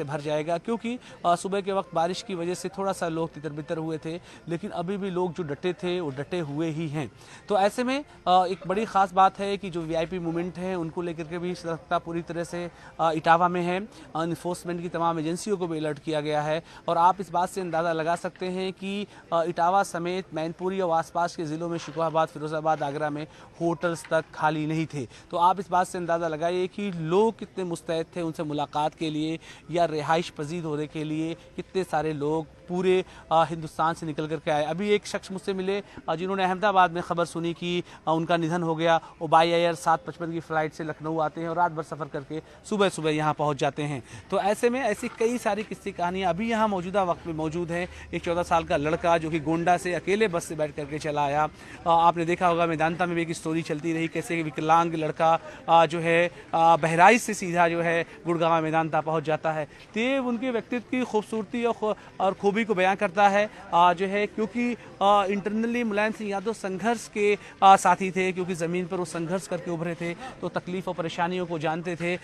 भर जाएगा, क्योंकि सुबह के वक्त बारिश की वजह से थोड़ा सा लोग तितर बितर हुए थे, लेकिन अभी भी लोग जो डटे थे वो डटे हुए ही हैं। तो ऐसे में एक बड़ी ख़ास बात है कि जो वीआईपी मूवमेंट है उनको लेकर के भी सतर्कता पूरी तरह से इटावा में है। इन्फोर्समेंट की तमाम एजेंसियों को भी अलर्ट किया गया है और आप इस बात से अंदाज़ा लगा सकते हैं कि इटावा समेत मैनपुरी और आसपास के ज़िलों में शिकोहाबाद, फिरोज़ाबाद, आगरा में होटल्स तक खाली नहीं थे। तो आप इस बात से अंदाज़ा लगाइए कि लोग कितने मुस्तैद थे उनसे मुलाकात के लिए या रिहाइश पजीद होने के लिए। कितने सारे लोग पूरे हिंदुस्तान से निकल करके आए। अभी एक शख्स मुझसे मिले जिन्होंने अहमदाबाद में खबर सुनी कि उनका निधन हो गया। वो बाई एयर 7:55 की फ़्लाइट से लखनऊ आते हैं और रात भर सफ़र करके सुबह सुबह यहाँ पहुँच जाते हैं। तो ऐसे में ऐसी कई सारी किस्से कहानियाँ अभी यहाँ मौजूदा वक्त में मौजूद हैं। एक 14 साल का लड़का जो कि गोंडा से अकेले बस से बैठ करके चला आया। आपने देखा होगा मेदांता में भी एक स्टोरी चलती रही, कैसे विकलांग लड़का जो है बहराइच से सीधा जो है गुड़गांव मेदांता पहुँच जाता है। तो ये उनके व्यक्तित्व की खूबसूरती और खूबी को बयां करता है जो है, क्योंकि इंटरनली मुलायम सिंह यादव संघर्ष के साथी थे, क्योंकि ज़मीन पर वो संघर्ष करके उभरे थे तो तकलीफ और परेशानियों को जानते थे।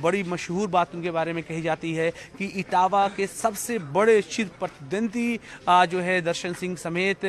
बड़ी मशहूर बात उनके बारे में कही जाती है कि इटावा के सबसे बड़े चिर प्रतिद्वंदी जो है दर्शन सिंह समेत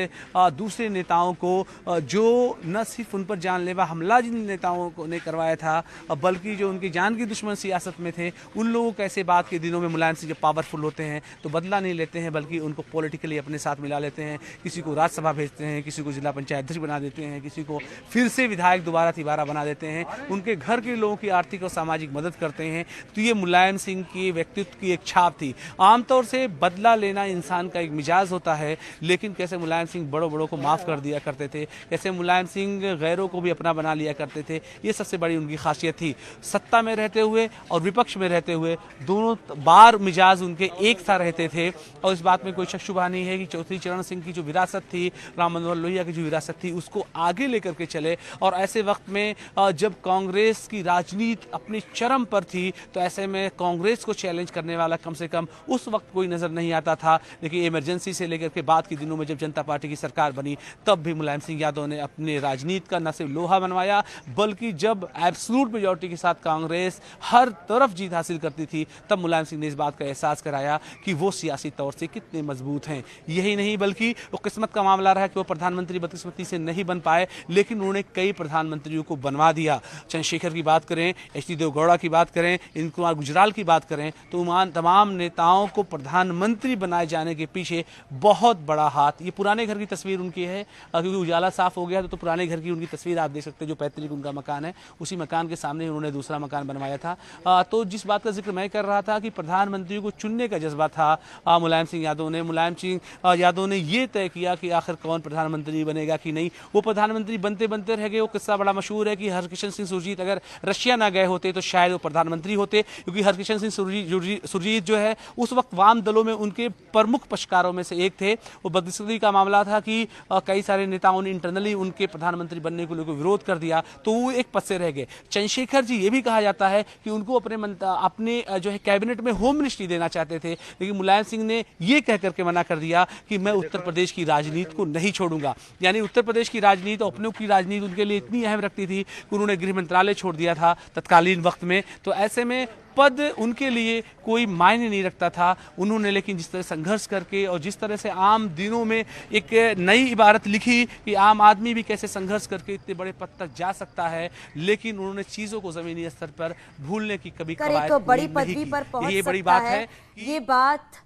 दूसरे नेताओं को जो न सिर्फ उन पर जानलेवा हमला जिन नेताओं को ने करवाया था, बल्कि जो उनकी जान की दुश्मन सियासत में थे, उन लोगों को ऐसे बात के दिनों में मुलायम सिंह जब पावरफुल होते हैं तो बदला नहीं लेते हैं, बल्कि उनको पॉलिटिकली अपने साथ मिला लेते हैं। किसी को राज्यसभा भेजते हैं, किसी को जिला पंचायत अध्यक्ष बना देते हैं, किसी को फिर से विधायक दोबारा तिबारा बना देते हैं, उनके घर के लोगों की आर्थिक और सामाजिक मदद करते हैं। तो ये मुलायम सिंह की व्यक्तित्व की एक छाप थी। आमतौर से बदला लेना इंसान का एक मिजाज होता है, लेकिन कैसे मुलायम सिंह बड़ों बड़ों को माफ़ कर दिया करते थे, कैसे मुलायम सिंह गैरों को भी अपना बना लिया करते थे, ये सबसे बड़ी उनकी खासियत थी। सत्ता में रहते हुए और विपक्ष में रहते हुए दोनों बार मिजाज उनके एक सा रहते थे और इस बात में कोई शक शुबा नहीं है कि चौधरी चरण सिंह की जो विरासत थी, राम मनोहर लोहिया की जो विरासत थी, उसको आगे लेकर के चले। और ऐसे वक्त में जब कांग्रेस की राजनीति अपनी चरम पर थी, तो ऐसे में कांग्रेस को चैलेंज करने वाला कम से कम उस वक्त कोई नज़र नहीं आता था। लेकिन इमरजेंसी से लेकर के बाद के दिनों में जब जनता पार्टी की सरकार बनी, तब भी मुलायम सिंह यादव ने अपने राजनीति का न सिर्फ लोहा बनवाया, बल्कि जब एब्सोल्यूट मेजॉरिटी के साथ कांग्रेस हर तरफ जीत हासिल करती थी, तब मुलायम सिंह ने इस बात का एहसास कराया कि वो सियासी तौर से कितने मजबूत हैं। यही नहीं बल्कि वो किस्मत का मामला रहा कि वो प्रधानमंत्री बदकिस्मती से नहीं बन पाए, लेकिन उन्होंने कई प्रधानमंत्रियों को बनवा दिया। चंद्रशेखर की बात करें, एच.डी. देवगौड़ा की बात करें, इंद्र कुमार गुजराल की बात करें, तो तमाम नेताओं को प्रधानमंत्री बनाए जाने के पीछे बहुत बड़ा हाथ। ये पुराने घर की तस्वीर उनकी है, क्योंकि उजाला साफ हो गया तो पुराने घर की उनकी तस्वीर आप देख सकते हैं। जो पैतृक उनका मकान है, उसी मकान के सामने उन्होंने दूसरा मकान बनवाया था। तो जिस बात का जिक्र मैं कर रहा था कि प्रधानमंत्री को चुनने का जज्बा था मुलायम सिंह यादव ने। मुलायम सिंह यादव ने ये तय किया कि आखिर कौन प्रधानमंत्री बनेगा कि नहीं। वो प्रधानमंत्री बनते बनते रह गए। वो किस्सा बड़ा मशहूर है कि हरकिशन सिंह सुरजीत अगर रशिया ना गए होते तो शायद वो प्रधानमंत्री होते, क्योंकि हरकिशन सिंह सुरजीत जो है उस वक्त वाम दलों में उनके प्रमुख पक्षकारों में से एक थे। वो बदकिस्मती का मामला था कि कई सारे नेताओं ने इंटरनली उनके प्रधानमंत्री बनने को लेकर विरोध कर दिया, तो वो एक पद से रह गए। चंद्रशेखर जी, ये भी कहा जाता है कि उनको अपने जो है कैबिनेट में होम मिनिस्ट्री देना चाहते थे, लेकिन मुलायम सिंह ने ये कह करके मना कर दिया कि मैं उत्तर प्रदेश की राजनीति को नहीं छोड़ूंगा। यानी उत्तर प्रदेश की राजनीति, अपनों की राजनीति उनके लिए इतनी अहम रखती थी कि उन्होंने गृह मंत्रालय छोड़ दिया था तत्कालीन वक्त में। तो ऐसे में पद उनके लिए कोई मायने नहीं रखता था। उन्होंने लेकिन जिस तरह संघर्ष करके और जिस तरह से आम दिनों में एक नई इबारत लिखी कि आम आदमी भी कैसे संघर्ष करके इतने बड़े पद तक जा सकता है, लेकिन उन्होंने चीज़ों को ज़मीनी स्तर पर भूलने की कभी कभार तो बड़ी पदवी पर पहुंच ये बड़ी बात है। ये बात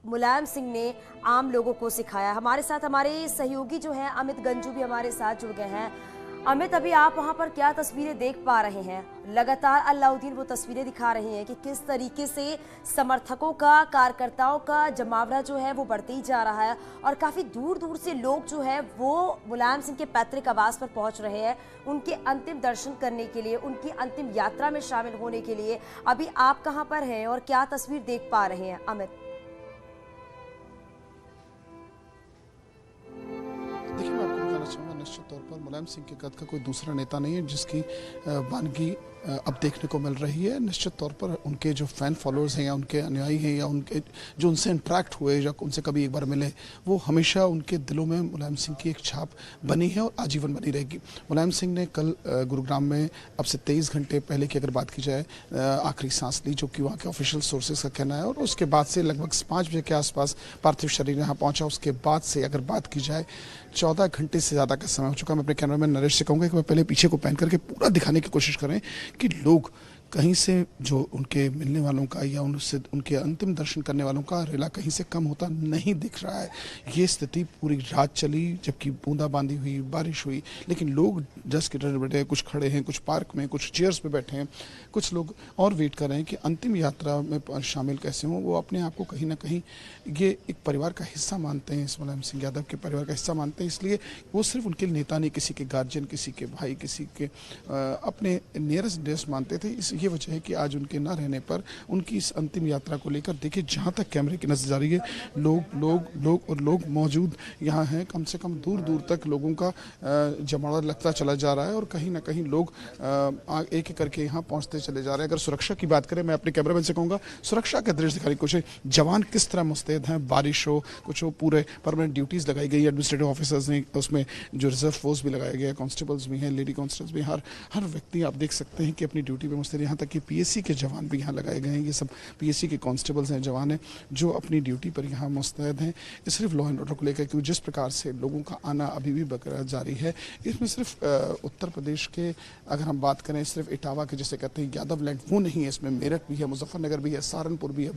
मुलायम सिंह ने आम लोगों को सिखाया। हमारे साथ हमारे सहयोगी जो है अमित गंजू भी हमारे साथ जुड़ गए हैं। अमित, अभी आप वहां पर क्या तस्वीरें देख पा रहे हैं? लगातार अलाउद्दीन वो तस्वीरें दिखा रहे हैं कि किस तरीके से समर्थकों का, कार्यकर्ताओं का जमावड़ा जो है वो बढ़ते ही जा रहा है और काफ़ी दूर दूर से लोग जो है वो मुलायम सिंह के पैतृक आवास पर पहुंच रहे हैं उनके अंतिम दर्शन करने के लिए, उनकी अंतिम यात्रा में शामिल होने के लिए। अभी आप कहाँ पर हैं और क्या तस्वीर देख पा रहे हैं अमित? देखिए, मैं आपको बताना चाहूँगा, निश्चित तौर पर मुलायम सिंह के कद का कोई दूसरा नेता नहीं है जिसकी वानगी अब देखने को मिल रही है। निश्चित तौर पर उनके जो फैन फॉलोअर्स हैं या उनके अनुयायी हैं या उनके जो उनसे इंटरेक्ट हुए या उनसे कभी एक बार मिले, वो हमेशा उनके दिलों में मुलायम सिंह की एक छाप बनी है और आजीवन बनी रहेगी। मुलायम सिंह ने कल गुरुग्राम में अब से 23 घंटे पहले की अगर बात की जाए आखिरी सांस ली, जो कि वहाँ के ऑफिशियल सोर्सेज का कहना है। और उसके बाद से लगभग 5 बजे के आसपास पार्थिव शरीर यहाँ पहुँचा। उसके बाद से अगर बात की जाए 14 घंटे से ज़्यादा का समय हो चुका। मैं अपने कैमरामैन नरेश से कहूँगा कि वह पहले पीछे को पहन करके पूरा दिखाने की कोशिश करें कि लोग कहीं से जो उनके मिलने वालों का या उनसे उनके अंतिम दर्शन करने वालों का रेला कहीं से कम होता नहीं दिख रहा है। ये स्थिति पूरी रात चली, जबकि बूंदाबांदी हुई, बारिश हुई, लेकिन लोग जस्ट के डर बैठे, कुछ खड़े हैं, कुछ पार्क में, कुछ चेयर्स पे बैठे हैं, कुछ लोग और वेट कर रहे हैं कि अंतिम यात्रा में शामिल कैसे हों। वो अपने आप को कहीं ना कहीं ये एक परिवार का हिस्सा मानते हैं, इस मुलायम सिंह यादव के परिवार का हिस्सा मानते हैं। इसलिए वो सिर्फ उनके नेता नहीं, किसी के गार्जियन, किसी के भाई, किसी के अपने नियरेस्ट मानते थे। ये वजह है कि आज उनके ना रहने पर उनकी इस अंतिम यात्रा को लेकर देखिए, जहां तक कैमरे की नजर जा रही है, लोग मौजूद यहाँ हैं। कम से कम दूर दूर तक लोगों का जमावड़ा लगता चला जा रहा है और कहीं ना कहीं लोग एक एक करके यहाँ पहुंचते चले जा रहे हैं। अगर सुरक्षा की बात करें, मैं अपने कैमरामैन से कहूँगा सुरक्षा का दृश्य दिखाने की कोशिश। जवान किस तरह मुस्तैद हैं, बारिश हो कुछ हो, पूरे परमानेंट ड्यूटीज लगाई गई, एडमिनिस्ट्रेटिव ऑफिसर्स ने, उसमें जो रिजर्व फोर्स भी लगाया गया, कांस्टेबल्स भी हैं, लेडी कांस्टेबल्स भी, हर व्यक्ति आप देख सकते हैं कि अपनी ड्यूटी पे मुस्तैद। यहाँ तक कि पीएससी के जवान भी यहाँ लगाए गए हैं। ये सब पीएससी के कांस्टेबल्स हैं, जवान हैं, जो अपनी ड्यूटी पर यहाँ मुस्तैद हैं। सिर्फ लॉ एंड ऑर्डर को लेकर, क्योंकि जिस प्रकार से लोगों का आना अभी भी बरकरार जारी है। इसमें सिर्फ उत्तर प्रदेश के अगर हम बात करें, सिर्फ इटावा के जिसे कहते हैं यादव लैंड, वो नहीं है। इसमें मेरठ भी है, मुजफ्फरनगर भी है, सहारनपुर भी है,